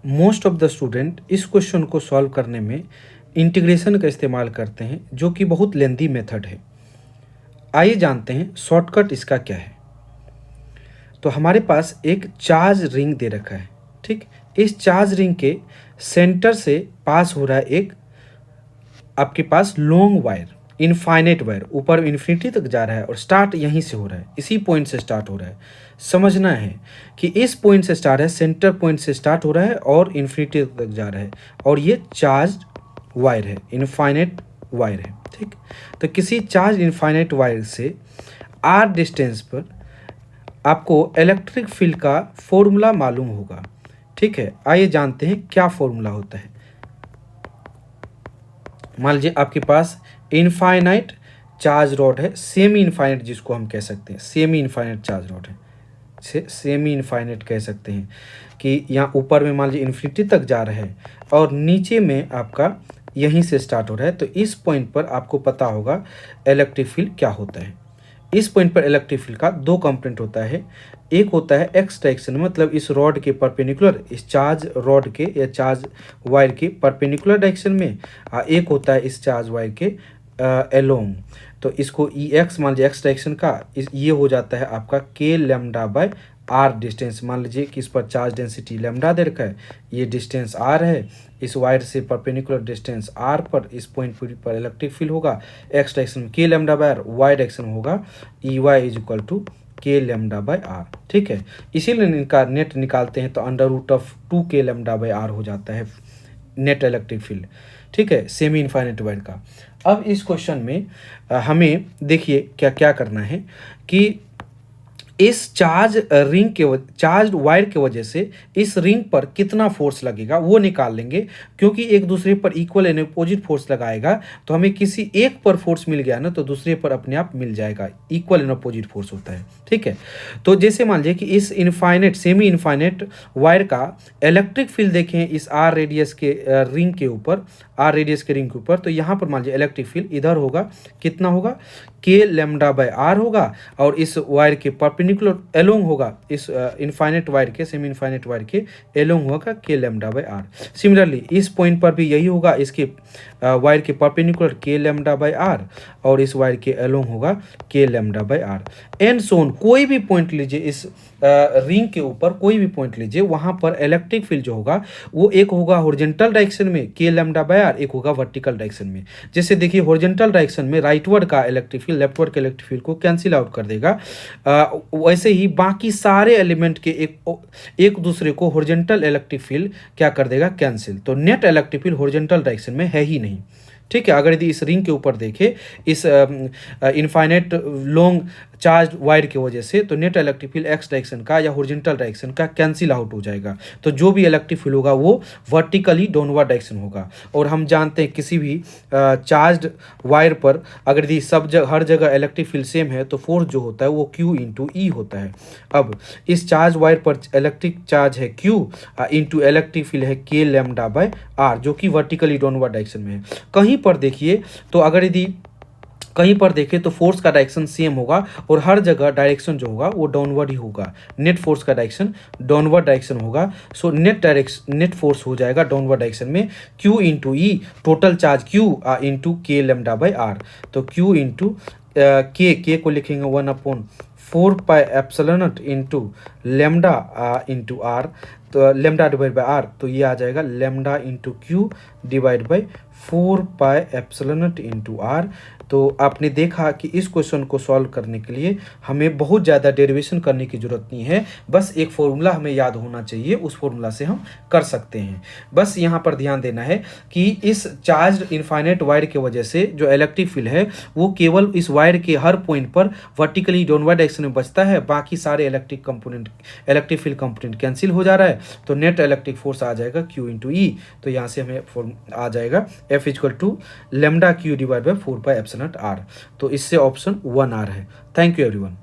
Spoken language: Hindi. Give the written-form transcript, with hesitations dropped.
मोस्ट ऑफ द स्टूडेंट इस क्वेश्चन को सॉल्व करने में इंटीग्रेशन का इस्तेमाल करते हैं, जो कि बहुत लेंदी मेथड है। आइए जानते हैं शॉर्टकट इसका क्या है। तो हमारे पास एक चार्ज रिंग दे रखा है, ठीक। इस चार्ज रिंग के सेंटर से पास हो रहा है एक आपके पास लॉन्ग वायर, इनफाइनाइट वायर, ऊपर इन्फिनिटी तक जा रहा है और स्टार्ट यहीं से हो रहा है, इसी पॉइंट से स्टार्ट हो रहा है। समझना है कि इस पॉइंट से स्टार्ट है, सेंटर पॉइंट से स्टार्ट हो रहा है और इन्फिनिटी तक जा रहा है, और ये चार्ज वायर है, इनफाइनाइट वायर है, ठीक। तो किसी चार्ज इनफाइनाइट वायर से आर डिस्टेंस पर आपको इलेक्ट्रिक फील्ड का फॉर्मूला मालूम होगा, ठीक है। आइए जानते हैं क्या फॉर्मूला होता है। मान लीजिए आपके पास इनफाइनाइट चार्ज रॉड है, सेमी इनफाइनाइट जिसको हम कह सकते हैं, सेमी इनफाइनाइट चार्ज रॉड है, सेमी इनफाइनाइट कह सकते हैं कि यहाँ ऊपर में मान लीजिए इन्फिनिटी तक जा रहा है और नीचे में आपका यहीं से स्टार्ट हो रहा है। तो इस पॉइंट पर आपको पता होगा इलेक्ट्रिक फील्ड क्या होता है। इस पॉइंट पर इलेक्ट्रिक फील्ड का दो कंपोनेंट होता है। एक होता है एक्स डायरेक्शन, मतलब इस रॉड के परपेंडिकुलर, इस चार्ज रॉड के या चार्ज वायर के परपेंडिकुलर डायरेक्शन में। एक होता है इस चार्ज वायर के एलोंग। तो इसको ई एक्स मान लीजिए एक्स डायरेक्शन का, ये हो जाता है आपका के लैम्डा बाय आर डिस्टेंस। मान लीजिए कि इस पर चार्ज डेंसिटी लैम्डा दे रखा है, ये डिस्टेंस आर है, इस वायर से परपेंडिकुलर डिस्टेंस आर पर इस पॉइंट पर इलेक्ट्रिक फील्ड होगा एक्स डायरेक्शन में K lambda by R, Y direction होगा E Y is equal to K lambda by R, ठीक है। इसीलिए इनका नेट निकालते हैं तो अंडर रूट ऑफ 2 के लैम्डा बाय आर हो जाता है नेट इलेक्ट्रिक फील्ड, ठीक है, सेमी इनफाइनाइट वायर का। अब इस क्वेश्चन में हमें देखिए क्या क्या करना है कि इस चार्ज रिंग के चार्ज वायर के वजह से इस रिंग पर कितना फोर्स लगेगा वो निकाल लेंगे। क्योंकि एक दूसरे पर इक्वल एंड अपोजिट फोर्स लगाएगा तो हमें किसी एक पर फोर्स मिल गया ना तो दूसरे पर अपने आप मिल जाएगा, इक्वल एंड अपोजिट फोर्स होता है, ठीक है। तो जैसे मान लीजिए कि इस इनफाइनाइट सेमी इनफाइनाइट वायर का इलेक्ट्रिक फील्ड देखें इस आर रेडियस के रिंग के ऊपर, आर रेडियस के रिंग के ऊपर, तो यहाँ पर मान लीजिए इलेक्ट्रिक फील्ड इधर होगा, कितना होगा, के लैम्डा बाय आर होगा, और इस वायर के परपेंडिकुलर एलोंग होगा, इस इनफाइनाइट वायर के, सेमी इनफाइनाइट वायर के एलोंग होगा k lambda by are. Similarly इस पॉइंट पर भी यही होगा, इसके वायर के परपेंडिकुलर के लैम्डा बाय आर और इस वायर के एलोंग होगा k lambda by r and so on. कोई भी पॉइंट लीजिए इस रिंग के ऊपर, कोई भी पॉइंट लीजिए, वहां पर इलेक्ट्रिक फील्ड जो होगा वो एक होगा हॉरिजॉन्टल डायरेक्शन में के लैम्डा बाय आर, एक होगा वर्टिकल डायरेक्शन में। जैसे देखिए हॉरिजॉन्टल डायरेक्शन में राइटवर्ड का इलेक्ट्रिक फील्ड लेफ्टवर्ड के इलेक्ट्रिक फील्ड को कैंसिल आउट कर देगा। वैसे ही बाकी सारे एलिमेंट के एक दूसरे को हॉरिजॉन्टल इलेक्ट्रिक फील्ड क्या कर देगा, कैंसिल। तो net electric field horizontal direction में है ही नहीं, ठीक है। अगर यदि इस रिंग के ऊपर देखें इस इनफाइनाइट लॉन्ग चार्ज वायर की वजह से, तो net electric field x direction का या हॉरिजॉन्टल डायरेक्शन का कैंसिल आउट हो जाएगा। तो जो भी इलेक्ट्रिक फील्ड होगा वो वर्टिकली डाउनवर्ड डायरेक्शन होगा। और हम जानते हैं किसी भी चार्ज वायर पर अगर यदि हर जगह इलेक्ट्रिक फील्ड सेम है तो फोर्स जो होता है वो Q इंटू ई होता है। अब इस चार्ज वायर पर इलेक्ट्रिक चार्ज है Q इंटू इलेक्ट्रिक फील्ड है के लैम्डा बाय आर, जो कि वर्टिकली डाउनवर्ड डायरेक्शन में है। कहीं पर देखिए तो अगर यदि कहीं पर देखें तो फोर्स का डायरेक्शन सेम होगा और हर जगह डायरेक्शन जो होगा वो डाउनवर्ड ही होगा, नेट फोर्स का डायरेक्शन डाउनवर्ड डायरेक्शन होगा। सो नेट फोर्स हो जाएगा डाउनवर्ड डायरेक्शन में Q into E, total charge Q into k lambda by r. तो Q इंटू के को लिखेंगे 1/4 pi epsilon naught into lambda into r, तो लैम्डा डिवाइड बाय आर, तो ये आ जाएगा lambda into Q divide by 4 pi epsilon naught into r. तो आपने देखा कि इस क्वेश्चन को सॉल्व करने के लिए हमें बहुत ज़्यादा डेरिवेशन करने की ज़रूरत नहीं है, बस एक फॉर्मूला हमें याद होना चाहिए, उस फॉर्मूला से हम कर सकते हैं। बस यहाँ पर ध्यान देना है कि इस चार्ज इनफाइनाइट वायर की वजह से जो इलेक्ट्रिक फील्ड है वो केवल इस वायर के हर पॉइंट पर वर्टिकली डाउनवर्ड डायरेक्शन में बचता है, बाकी सारे इलेक्ट्रिक फील्ड कंपोनेंट कैंसिल हो जा रहा है। तो नेट इलेक्ट्रिक फोर्स आ जाएगा Q इंटू ई। तो यहाँ से हमें आ जाएगा F equal to lambda Q divide by 4 pi epsilon naught r. तो इससे ऑप्शन 1 आर है। Thank you everyone.